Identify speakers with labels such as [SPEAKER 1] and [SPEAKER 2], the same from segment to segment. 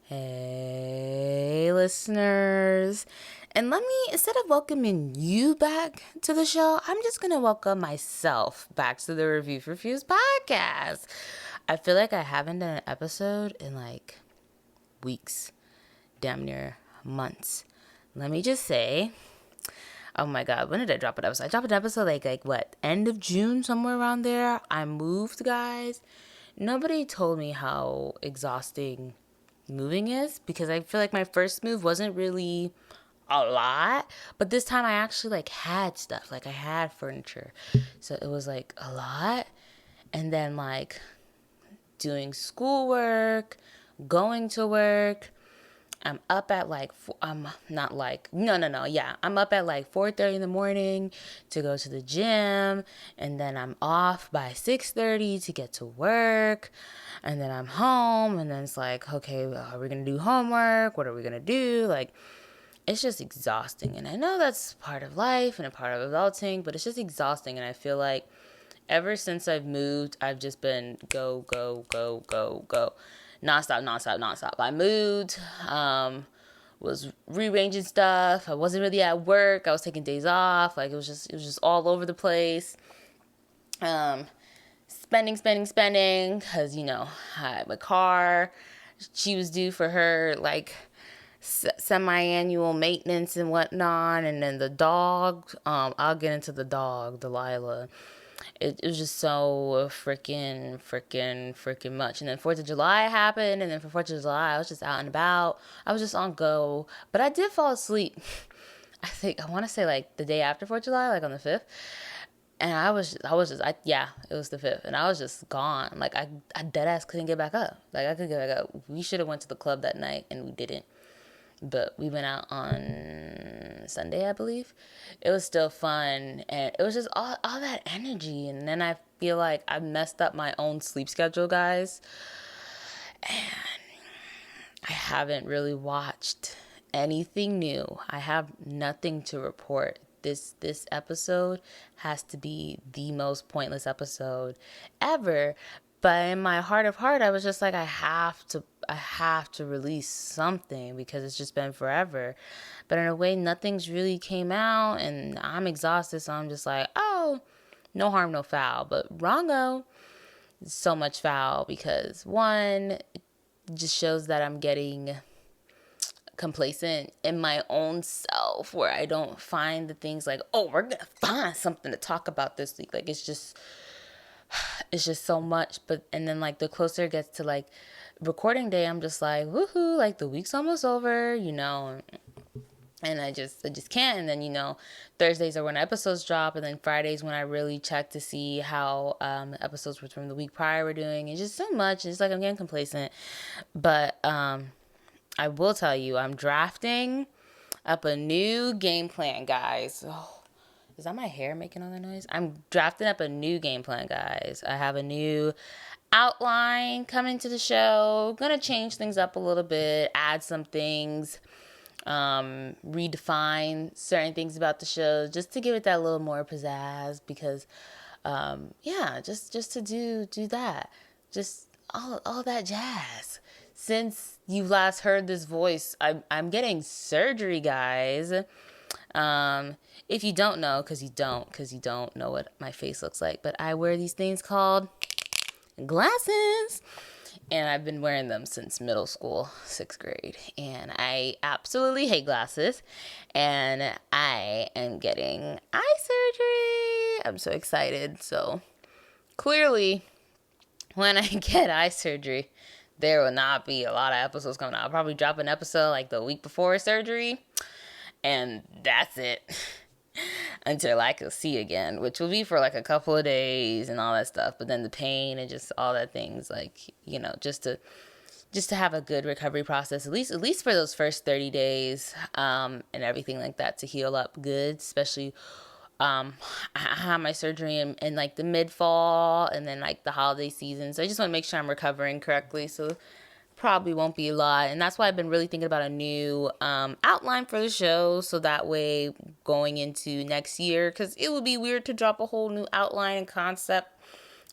[SPEAKER 1] Hey, listeners. And let me, instead of welcoming you back to the show, I'm just going to welcome myself back to the Review for Views podcast. I feel like I haven't done an episode in like weeks, damn near months. Let me just say, oh my God, when did I drop an episode? I dropped an episode like what, end of June, somewhere around there. I moved, guys. Nobody told me how exhausting moving is, because I feel like my first move wasn't really a lot, but this time I actually like had stuff, like I had furniture, so it was like a lot. And then like doing schoolwork, going to work, I'm up at like I'm not like no yeah, I'm up at like 4:30 in the morning to go to the gym, and then I'm off by 6:30 to get to work, and then I'm home, and then it's like, okay, are we gonna do homework? What are we gonna do? Like, it's just exhausting. And I know that's part of life and a part of adulting, but it's just exhausting. And I feel like ever since I've moved, I've just been go, go, go, go, go. Nonstop, nonstop, nonstop. I moved, was rearranging stuff. I wasn't really at work. I was taking days off. Like, it was just all over the place. Spending, because, I had my car. She was due for her, like, semi-annual maintenance and whatnot. And then the dog, I'll get into the dog, Delilah. It was just so freaking much. And then 4th of July happened, and then for 4th of July I was just out and about. I was just on go, but I did fall asleep. I want to say like the day after 4th of July, like on the 5th. And yeah, it was the 5th, and I was just gone. Like, I dead ass couldn't get back up. Like, I could get back up. We should have went to the club that night, and we didn't. But we went out on Sunday, I believe. It was still fun, and it was just all that energy. And then I feel like I messed up my own sleep schedule, guys. And I haven't really watched anything new. I have nothing to report. This episode has to be the most pointless episode ever. But in my heart of heart, I was just like, I have to release something, because it's just been forever. But in a way, nothing's really came out, and I'm exhausted, so I'm just like, oh, no harm, no foul. But wrongo, so much foul, because one, it just shows that I'm getting complacent in my own self, where I don't find the things like, oh, we're gonna find something to talk about this week. Like, it's just so much. But and then like the closer it gets to like recording day, I'm just like, woohoo, like the week's almost over, and I just can't. And then, Thursdays are when episodes drop, and then Fridays when I really check to see how episodes from the week prior were doing. It's just so much. It's like I'm getting complacent. But I will tell you, I'm drafting up a new game plan, guys. Oh, is that my hair making all that noise? I'm drafting up a new game plan, guys. I have a new outline coming to the show. Gonna change things up a little bit, add some things, redefine certain things about the show, just to give it that little more pizzazz. Because, yeah, just to do that, just all that jazz. Since you last heard this voice, I'm getting surgery, guys. If you don't know, because you don't know what my face looks like, but I wear these things called glasses, and I've been wearing them since middle school, 6th grade, and I absolutely hate glasses, and I am getting eye surgery. I'm so excited. So clearly, when I get eye surgery, there will not be a lot of episodes coming out. I'll probably drop an episode like the week before surgery, and that's it. Until I can see again, which will be for like a couple of days and all that stuff. But then the pain and just all that things, like, just to have a good recovery process, at least for those first 30 days, and everything like that, to heal up good. Especially, I had my surgery in like the mid fall, and then like the holiday season. So I just want to make sure I'm recovering correctly. So probably won't be a lot, and that's why I've been really thinking about a new outline for the show, so that way going into next year, because it would be weird to drop a whole new outline and concept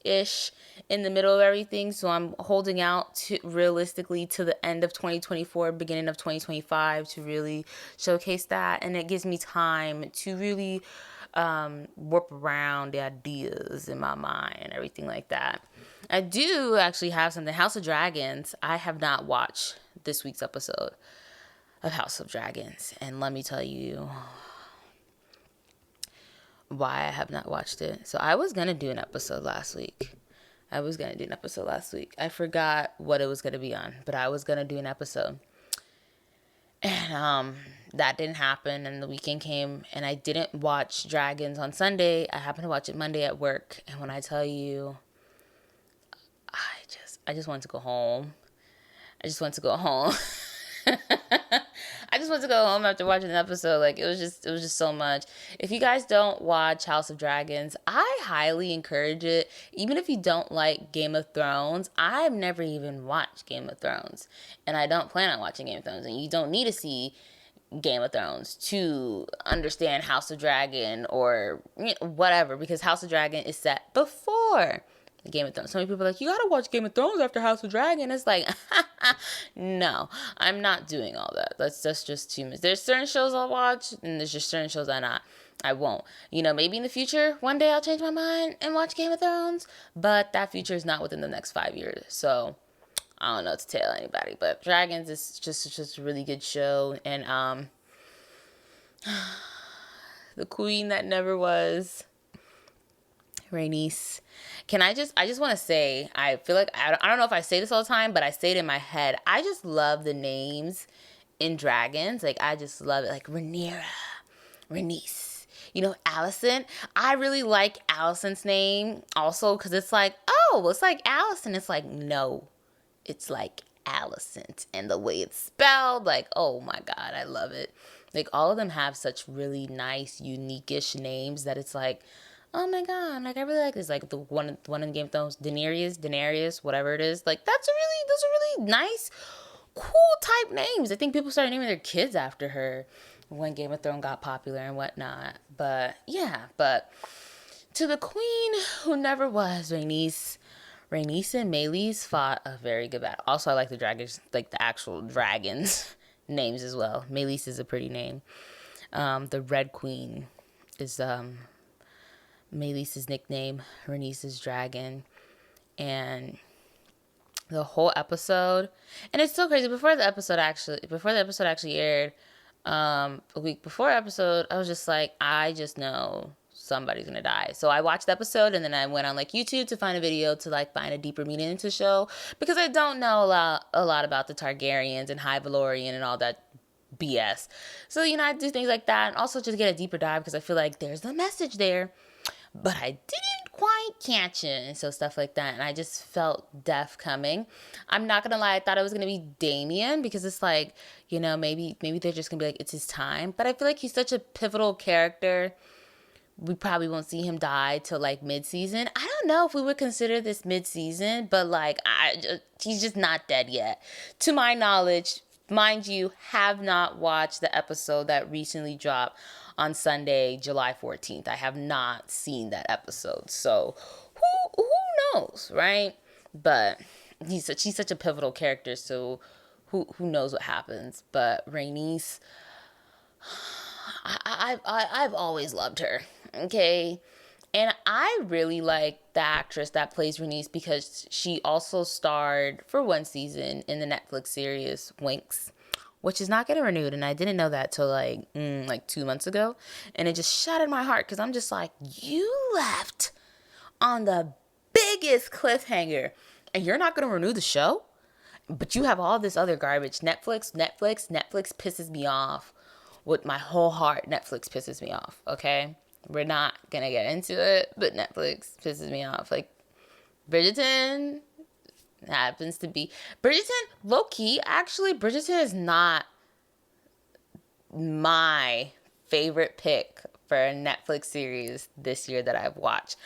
[SPEAKER 1] ish in the middle of everything. So I'm holding out to realistically to the end of 2024, beginning of 2025 to really showcase that. And it gives me time to really warp around the ideas in my mind and everything like that. I do actually have something. House of Dragons. I have not watched this week's episode of House of Dragons. And let me tell you why I have not watched it. So I was going to do an episode last week. I forgot what it was going to be on, but I was going to do an episode. And that didn't happen, and the weekend came, and I didn't watch Dragons on Sunday. I happened to watch it Monday at work, and when I tell you, I just wanted to go home. I just wanted to go home. I just wanted to go home after watching an episode. Like, it was just so much. If you guys don't watch House of Dragons, I highly encourage it. Even if you don't like Game of Thrones, I've never even watched Game of Thrones, and I don't plan on watching Game of Thrones. And you don't need to see Game of Thrones to understand House of Dragon or whatever, because House of Dragon is set before Game of Thrones. So many people are like, you gotta watch Game of Thrones after House of Dragon. It's like, no, I'm not doing all that. That's just too much. There's certain shows I'll watch, and there's just certain shows I won't. Maybe in the future, one day I'll change my mind and watch Game of Thrones, but that future is not within the next 5 years. So I don't know what to tell anybody, but Dragons is just a really good show. And the queen that never was, Rhaenys. I just want to say, I feel like, I don't know if I say this all the time, but I say it in my head. I just love the names in Dragons. Like, I just love it. Like, Rhaenyra, Rhaenys, Alicent. I really like Alicent's name also, because it's like, oh, it's like Alicent. It's like, no, it's like Alicent. And the way it's spelled, like, oh my God, I love it. Like, all of them have such really nice, unique-ish names that it's like, oh my God, like, I really like this. Like, the one in Game of Thrones, Daenerys, whatever it is. Like, those are really nice, cool type names. I think people started naming their kids after her when Game of Thrones got popular and whatnot. But yeah, to the queen who never was, Rhaenys and Meleys fought a very good battle. Also, I like the dragons, like the actual dragons names as well. Meleys is a pretty name. The Red Queen is Meleys' nickname, Rhaenys' dragon. And the whole episode, and it's so crazy, before the episode actually aired, a week before episode, I was just like, I just know somebody's gonna die. So I watched the episode, and then I went on like YouTube to find a video to like find a deeper meaning into the show, because I don't know a lot about the Targaryens and High Valyrian and all that BS. So I do things like that, and also just get a deeper dive, because I feel like there's a message there, but I didn't quite catch it, and so stuff like that. And I just felt death coming. I'm not gonna lie, I thought it was gonna be Damien, because it's like, maybe they're just gonna be like, it's his time. But I feel like he's such a pivotal character. We probably won't see him die till like mid-season. I don't know if we would consider this mid-season, but like, he's just not dead yet, to my knowledge. Mind you, have not watched the episode that recently dropped on Sunday, July 14th. I have not seen that episode. So who knows, right? But she's such a pivotal character, so who knows what happens. But Rhaenys, I've always loved her, okay? And I really like the actress that plays Rhaenys, because she also starred for one season in the Netflix series Winx, which is not getting renewed. And I didn't know that till like 2 months ago. And it just shattered my heart, because I'm just like, you left on the biggest cliffhanger, and you're not going to renew the show? But you have all this other garbage. Netflix pisses me off with my whole heart. Netflix pisses me off, okay? We're not going to get into it, but Netflix pisses me off. Like, Bridgerton happens to be... Bridgerton, low-key, actually, Bridgerton is not my favorite pick for a Netflix series this year that I've watched.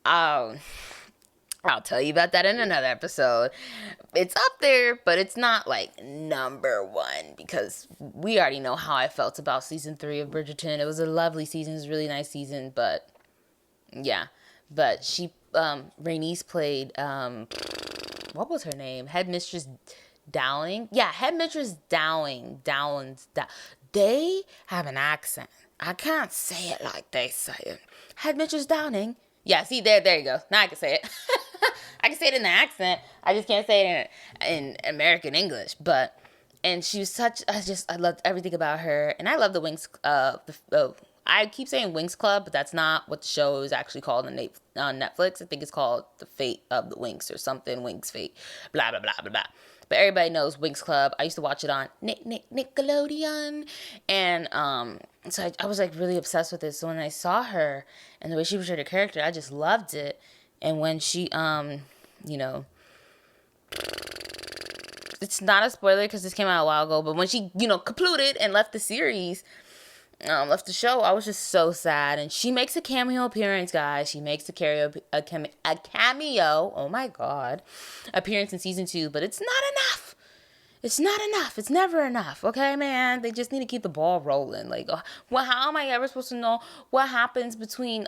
[SPEAKER 1] I'll tell you about that in another episode. It's up there, but it's not like number one, because we already know how I felt about season 3 of Bridgerton. It was a lovely season. It was a really nice season, but yeah. But Rhaenys played, what was her name? Headmistress Dowling? Yeah, Headmistress Dowling. They have an accent. I can't say it like they say it. Headmistress Downing. Yeah, see, there you go. Now I can say it. I can say it in the accent. I just can't say it in American English. But, and she was I loved everything about her. And I love the Wings, I keep saying Wings Club, but that's not what the show is actually called on Netflix. I think it's called The Fate of the Winx or something, Winx Fate, blah, blah, blah, blah, blah. But everybody knows Winx Club. I used to watch it on Nickelodeon. And so I was like really obsessed with it. So when I saw her and the way she portrayed her character, I just loved it. And when she, you know, it's not a spoiler because this came out a while ago, but when she, concluded and left the series, left the show, I was just so sad. And she makes a cameo appearance, guys. She makes a cameo, oh my god, appearance in season 2, but it's not enough. It's not enough. It's never enough. Okay, man? They just need to keep the ball rolling. Like, well, how am I ever supposed to know what happens between,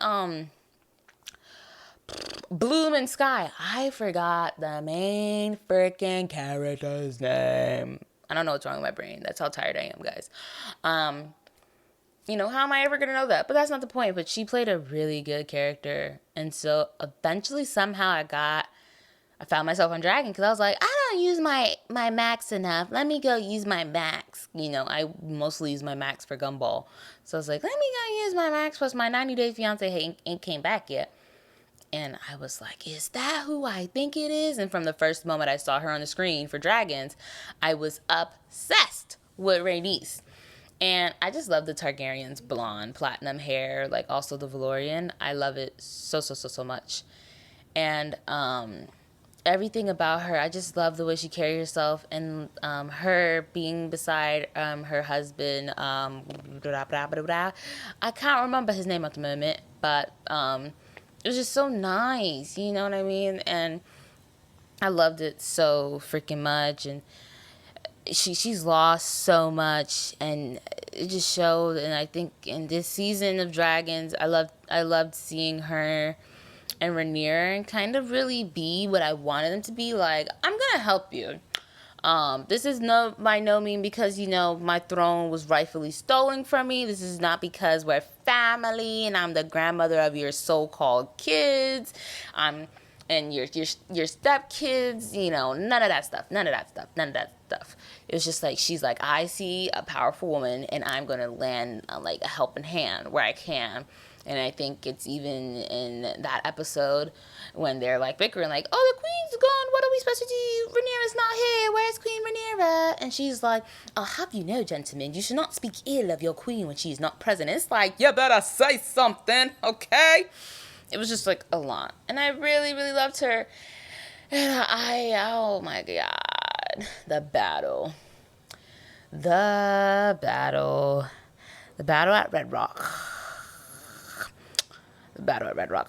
[SPEAKER 1] Bloom and Sky? I forgot the main freaking character's name. I don't know what's wrong with my brain. That's how tired I am, guys. How am I ever going to know that? But that's not the point. But she played a really good character. And so eventually, somehow, I found myself on Dragon because I was like, I don't use my Max enough. Let me go use my Max. I mostly use my Max for Gumball. So I was like, let me go use my Max, plus my 90 Day Fiance ain't came back yet. And I was like, is that who I think it is? And from the first moment I saw her on the screen for Dragons, I was obsessed with Rhaenys. And I just love the Targaryens' blonde, platinum hair, like also the Valorian. I love it so, so, so, so much. And everything about her, I just love the way she carried herself. And her being beside her husband, I can't remember his name at the moment, but it was just so nice, you know what I mean? And I loved it so freaking much. And she's lost so much, and it just showed. And I think in this season of Dragons, I loved seeing her and Rhaenyra kind of really be what I wanted them to be. Like, I'm gonna help you. This is by no means because, my throne was rightfully stolen from me. This is not because we're family and I'm the grandmother of your so-called kids. And your stepkids, none of that stuff. It was just like, she's like, I see a powerful woman and I'm going to lend like a helping hand where I can. And I think it's even in that episode when they're like bickering, like, oh, the queen's gone. What are we supposed to do? Rhaenyra's not here. Where's Queen Rhaenyra? And she's like, I'll have you know, gentlemen, you should not speak ill of your queen when she's not present. It's like, you better say something, okay? It was just like a lot. And I really, really loved her. And oh my God, the battle at Red Rock.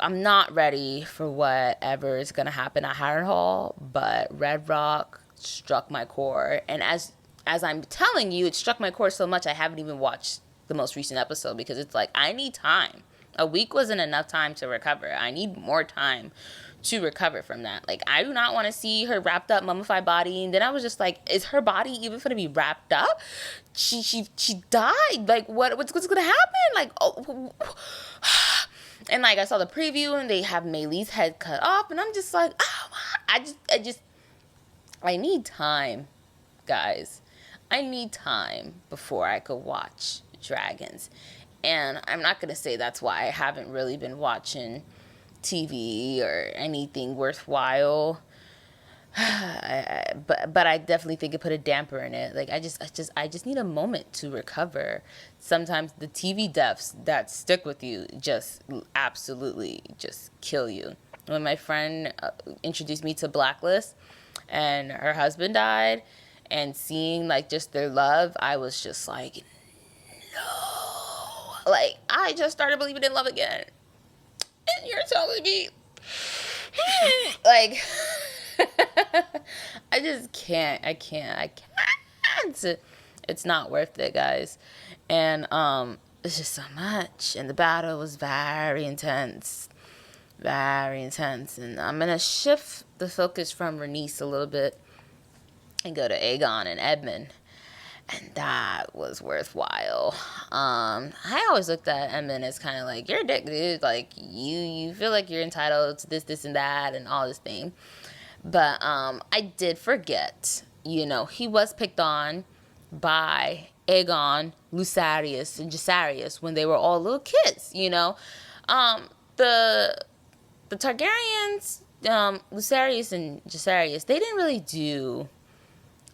[SPEAKER 1] I'm not ready for whatever is going to happen at Harrenhal, but Red Rock struck my core. And as I'm telling you, it struck my core so much I haven't even watched the most recent episode because it's like, I need time. A week wasn't enough time to recover. I need more time to recover from that. Like, I do not want to see her wrapped up, mummified body. And then I was just like, is her body even going to be wrapped up? She died. Like, what's going to happen? Like, oh. And like, I saw the preview and they have Melee's head cut off, and I'm just like, oh, I need time, guys. I need time before I could watch Dragons. And I'm not going to say that's why I haven't really been watching TV or anything worthwhile. But I definitely think it put a damper in it. Like, I just need a moment to recover. Sometimes the TV deaths that stick with you just absolutely just kill you. When my friend introduced me to Blacklist and her husband died, and seeing like just their love, I was just like, no. Like, I just started believing in love again. And you're telling me like I just can't. I can't. It's not worth it, guys. And it's just so much. And the battle was very intense. Very intense. And I'm going to shift the focus from Rhaenys a little bit and go to Aegon and Edmund. And that was worthwhile. I always looked at Edmund as kind of like, you're a dick, dude. Like, you feel like you're entitled to this, and that, and all this thing. But I did forget, he was picked on by Aegon, Lusarius, and Jacaerys when they were all little kids, The Targaryens, Lusarius and Jacaerys, they didn't really do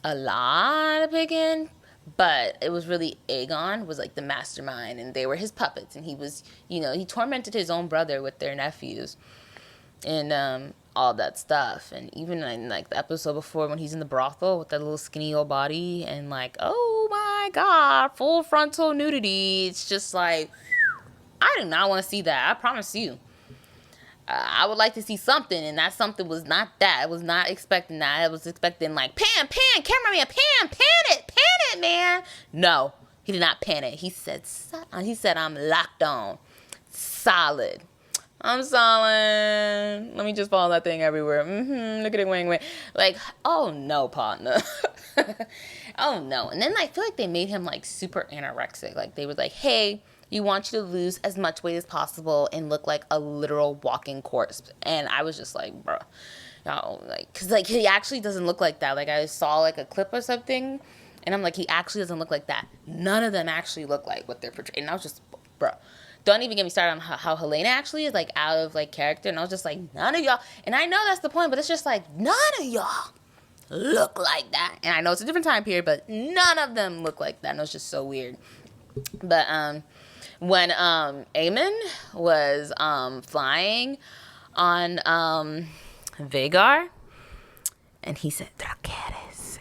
[SPEAKER 1] a lot of picking, but it was really Aegon was like the mastermind, and they were his puppets, and he was, he tormented his own brother with their nephews, and all that stuff. And even in like the episode before, when he's in the brothel with that little skinny old body, and like, oh my god, full frontal nudity, it's just like, I do not want to see that, I promise you. I would like to see something, and that something was not that. I was not expecting that. I was expecting like, pan, cameraman, pan it, man. No, he did not pan it. He said, I'm locked on, solid. I'm solid. Let me just follow that thing everywhere. Look at it, wing. Like, oh no, partner. Oh no. And then I feel like they made him like super anorexic. Like they were like, hey, you want you to lose as much weight as possible and look like a literal walking corpse. And I was just like, bro, because like he actually doesn't look like that. Like I saw like a clip or something, and I'm like, he actually doesn't look like that. None of them actually look like what they're portraying. And I was just, bro, don't even get me started on how Helena actually is like out of like character. And I was just like, none of y'all. And I know that's the point, but it's just like, none of y'all look like that. And I know it's a different time period, but none of them look like that. And it was just so weird. But when Aemon was flying on Vhagar, and he said Dracarys,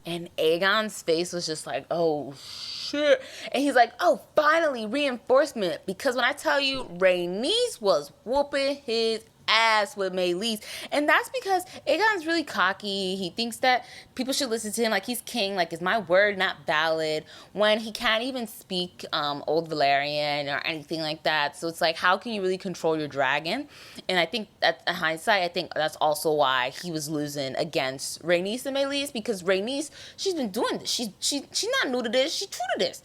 [SPEAKER 1] and Aegon's face was just like, oh shit. And he's like, oh, finally reinforcement, because when I tell you, Rhaenys was whooping his ass with Meleys. And that's because Aegon's really cocky. He thinks that people should listen to him like he's king, like, is my word not valid, when he can't even speak Old Valyrian or anything like that. So it's like, how can you really control your dragon? And I think that in hindsight, I think that's also why he was losing against Rhaenys and Meleys, because Rhaenys, she's been doing this. She's not new to this. She's true to this.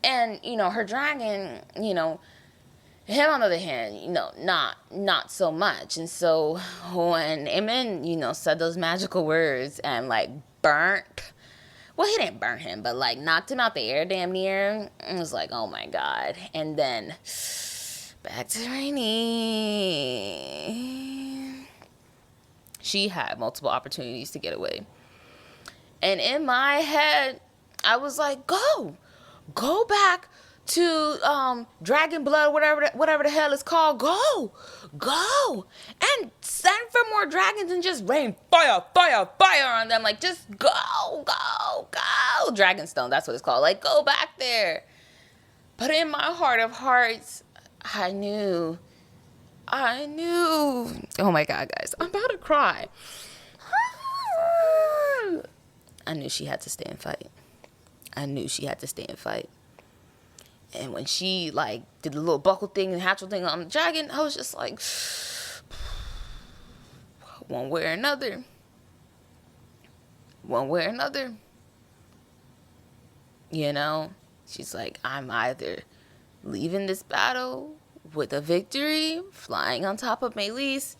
[SPEAKER 1] And, her dragon, him, on the other hand, not so much. And so when Aemon, said those magical words and, like, burnt, well, he didn't burn him, but, like, knocked him out the air damn near, it was like, oh, my God. And then back to Rhaenys. She had multiple opportunities to get away. And in my head, I was like, go back to Dragon Blood, whatever the hell it's called. Go, and send for more dragons and just rain fire on them. Like, just go, Dragonstone, that's what it's called. Like, go back there. But in my heart of hearts, I knew. Oh my God, guys, I'm about to cry. I knew she had to stay and fight. And when she, like, did the little buckle thing and hatchel thing on the dragon, I was just like, one way or another. She's like, I'm either leaving this battle with a victory, flying on top of Meleys,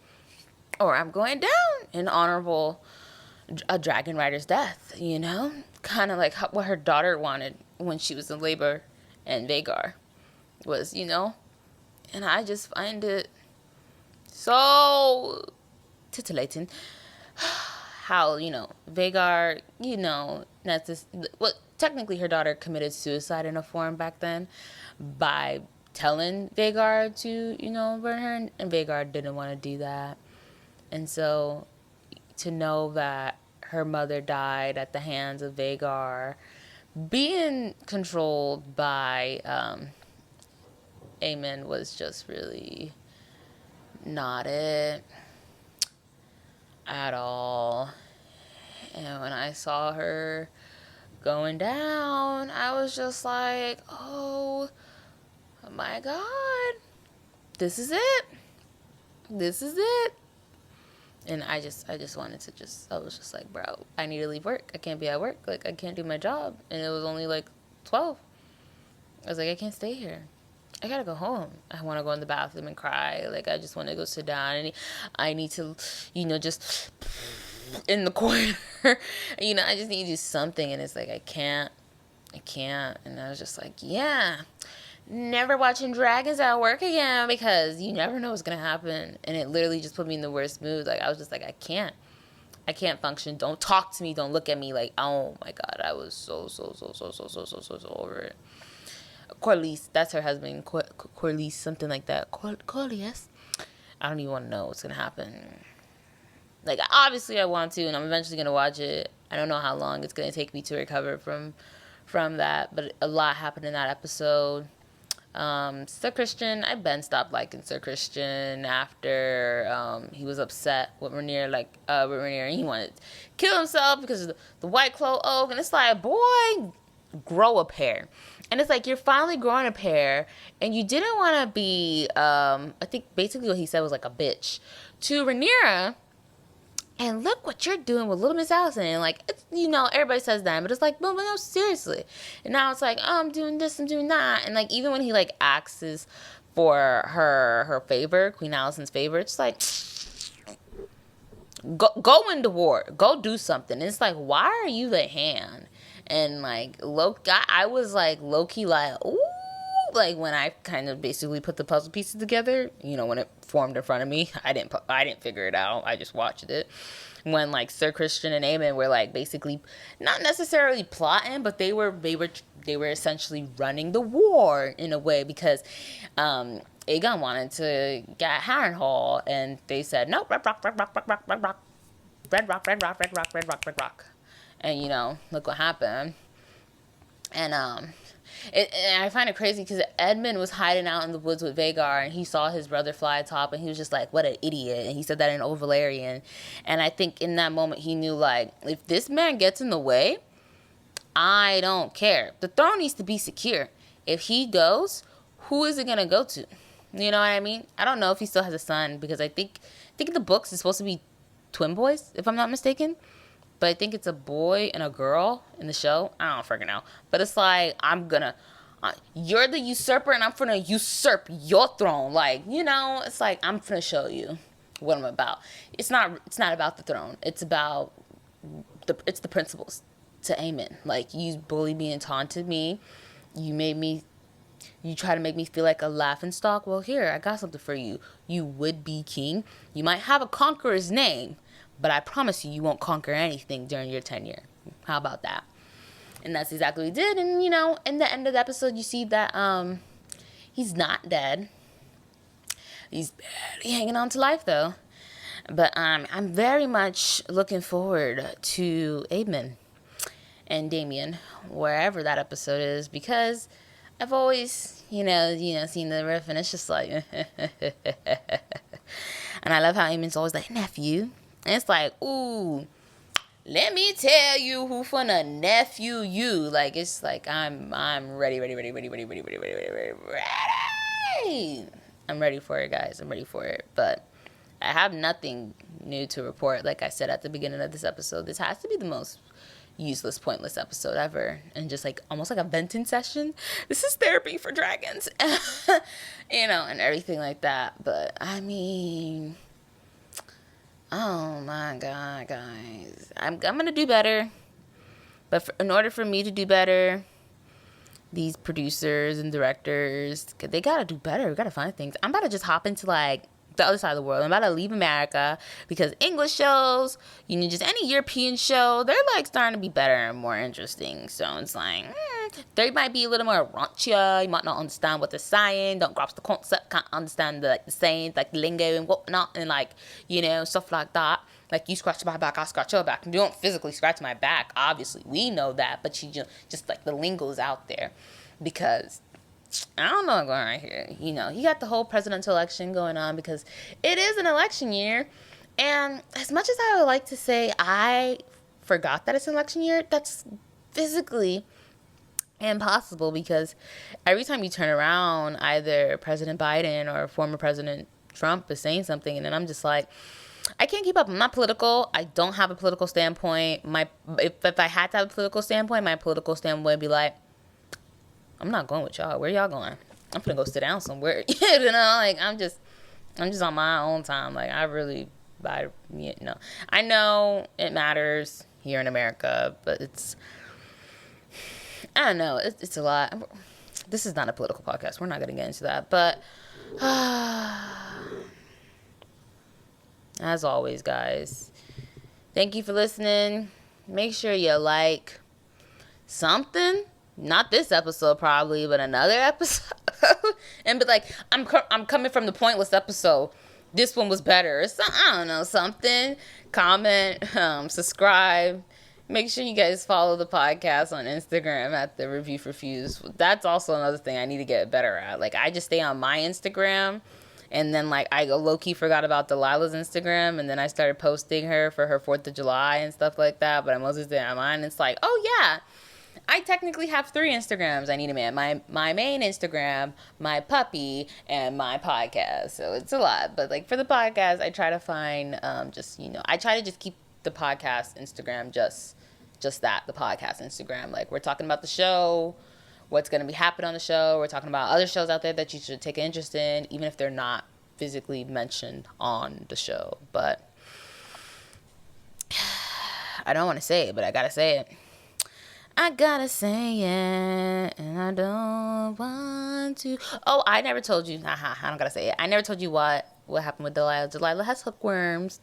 [SPEAKER 1] or I'm going down in honorable a dragon rider's death, kind of like what her daughter wanted when she was in labor and Vhagar was, and I just find it so titillating how, Vhagar, that's this, well, technically her daughter committed suicide in a form back then by telling Vhagar to, burn her, and Vhagar didn't want to do that. And so to know that her mother died at the hands of Vhagar, being controlled by Aemon, was just really not it at all. And when I saw her going down, I was just like, oh my God, this is it. this is it. And I just wanted to I was just like, bro, I need to leave work. I can't be at work. Like, I can't do my job. And it was only like 12. I was like, I can't stay here. I gotta go home. I want to go in the bathroom and cry. Like, I just want to go sit down. And I need to, just in the corner. I just need to do something. And it's like, I can't. And I was just like, yeah. Never watching Dragons at work again, because you never know what's gonna happen. And it literally just put me in the worst mood. Like, I was just like, I can't function. Don't talk to me. Don't look at me. Like, oh my god, I was so over it. Corliss, that's her husband. Corliss, something like that. Corliss. I don't even want to know what's gonna happen. Like, obviously I want to, and I'm eventually gonna watch it. I don't know how long it's gonna take me to recover from that, but a lot happened in that episode. Sir Christian, I been stopped liking Sir Christian after he was upset with Rhaenyra, and he wanted to kill himself because of the White Cloak Oak, and it's like, boy, grow a pair. And it's like, you're finally growing a pair, and you didn't want to be, I think basically what he said was like a bitch to Rhaenyra. And look what you're doing with Little Miss Allison. And like, it's, everybody says that, but it's like, no, seriously. And now it's like, oh, I'm doing this, I'm doing that. And like, even when he like asks for her favor, Queen Allison's favor, it's like, go into war, go do something. And it's like, why are you the hand? And like, I was like low-key like, ooh. Like, when I kind of basically put the puzzle pieces together, when it formed in front of me, I didn't figure it out. I just watched it. When like Sir Christian and Aemon were like basically not necessarily plotting, but they were essentially running the war in a way, because Aegon wanted to get Harrenhal, and they said no, red rock, and look what happened. And and I find it crazy because Edmund was hiding out in the woods with Vhagar, and he saw his brother fly atop, and he was just like, what an idiot. And he said that in Old Valyrian. And I think in that moment he knew, like, if this man gets in the way, I don't care. The throne needs to be secure. If he goes, who is it going to go to? You know what I mean? I don't know if he still has a son, because I think in the books it's supposed to be twin boys, if I'm not mistaken. But I think it's a boy and a girl in the show. I don't freaking know. But it's like, you're the usurper, and I'm gonna usurp your throne. Like, it's like, I'm gonna show you what I'm about. It's not about the throne. It's about the principles to Aemon. Like, you bullied me and taunted me. You try to make me feel like a laughingstock. Well, here, I got something for you. You would be king. You might have a conqueror's name, but I promise you won't conquer anything during your tenure. How about that? And that's exactly what he did. And, in the end of the episode, you see that he's not dead. He's barely hanging on to life, though. But I'm very much looking forward to Aemon and Damien, wherever that episode is, because I've always, seen the riff, and it's just like, and I love how Aemon's always like, nephew. And it's like, ooh, let me tell you who finna nephew you. Like, it's like, I'm ready. I'm ready for it, guys. I'm ready for it. But I have nothing new to report. Like I said at the beginning of this episode, this has to be the most useless, pointless episode ever. And just like, almost like a venting session. This is therapy for dragons. And everything like that. But, I mean, oh my god, guys. I'm gonna do better. But in order for me to do better, these producers and directors, they gotta do better. We gotta find things. I'm about to just hop into like the other side of the world. I'm about to leave America, because English shows, just any European show, they're like starting to be better and more interesting. So it's like, they might be a little more raunchier. You might not understand what they're saying, don't grasp the concept, can't understand the sayings, like the lingo and whatnot, and like, stuff like that. Like, you scratch my back, I scratch your back. You don't physically scratch my back, obviously, we know that, but you just like, the lingo's out there, because I don't know what's going on right here. You got the whole presidential election going on, because it is an election year. And as much as I would like to say I forgot that it's an election year, that's physically impossible, because every time you turn around, either President Biden or former President Trump is saying something, and then I'm just like, I can't keep up. I'm not political. I don't have a political standpoint. If I had to have a political standpoint, my political standpoint would be like, I'm not going with y'all. Where y'all going? I'm gonna go sit down somewhere. Like I'm just on my own time. Like I know it matters here in America, but I don't know. It's a lot. This is not a political podcast. We're not gonna get into that. But as always, guys, thank you for listening. Make sure you like something. Not this episode probably, but another episode. And be like, I'm coming from the pointless episode. This one was better. So, I don't know, something. Comment, subscribe. Make sure you guys follow the podcast on Instagram at the Review for Fuse. That's also another thing I need to get better at. Like, I just stay on my Instagram. And then, like, I low-key forgot about Delilah's Instagram. And then I started posting her for her 4th of July and stuff like that. But I mostly stay on mine. And it's like, oh, yeah. I technically have 3 Instagrams. I need a man. My main Instagram, my puppy, and my podcast. So it's a lot. But, like, for the podcast, I try to find I try to just keep the podcast Instagram just that, the podcast Instagram. Like, we're talking about the show, what's going to be happening on the show. We're talking about other shows out there that you should take an interest in, even if they're not physically mentioned on the show. But I don't want to say it, but I got to say it. I gotta say it, and I don't want to. Oh, I never told you. I don't gotta say it. I never told you what happened with Delilah. Delilah has hookworms.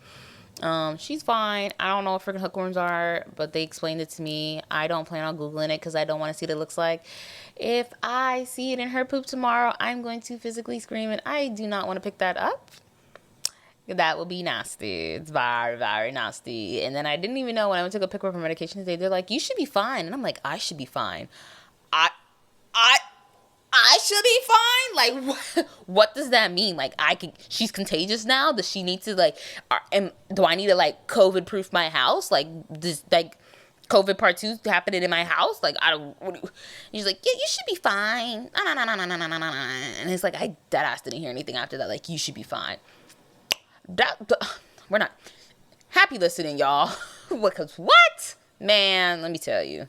[SPEAKER 1] She's fine. I don't know what freaking hookworms are, but they explained it to me. I don't plan on Googling it because I don't want to see what it looks like. If I see it in her poop tomorrow, I'm going to physically scream, and I do not want to pick that up. That would be nasty. It's very, very nasty. And then I didn't even know when I went to go pick her up her medication today. They're like, you should be fine. And I'm like, I should be fine. I should be fine? Like, what does that mean? Like, she's contagious now? Does she need to, like, do I need to, like, COVID-proof my house? Like, this, like, COVID part 2 happening in my house? Like, he's like, yeah, you should be fine. And it's like, I deadass didn't hear anything after that. Like, you should be fine. We're not happy listening, y'all. Because what? Man, let me tell you.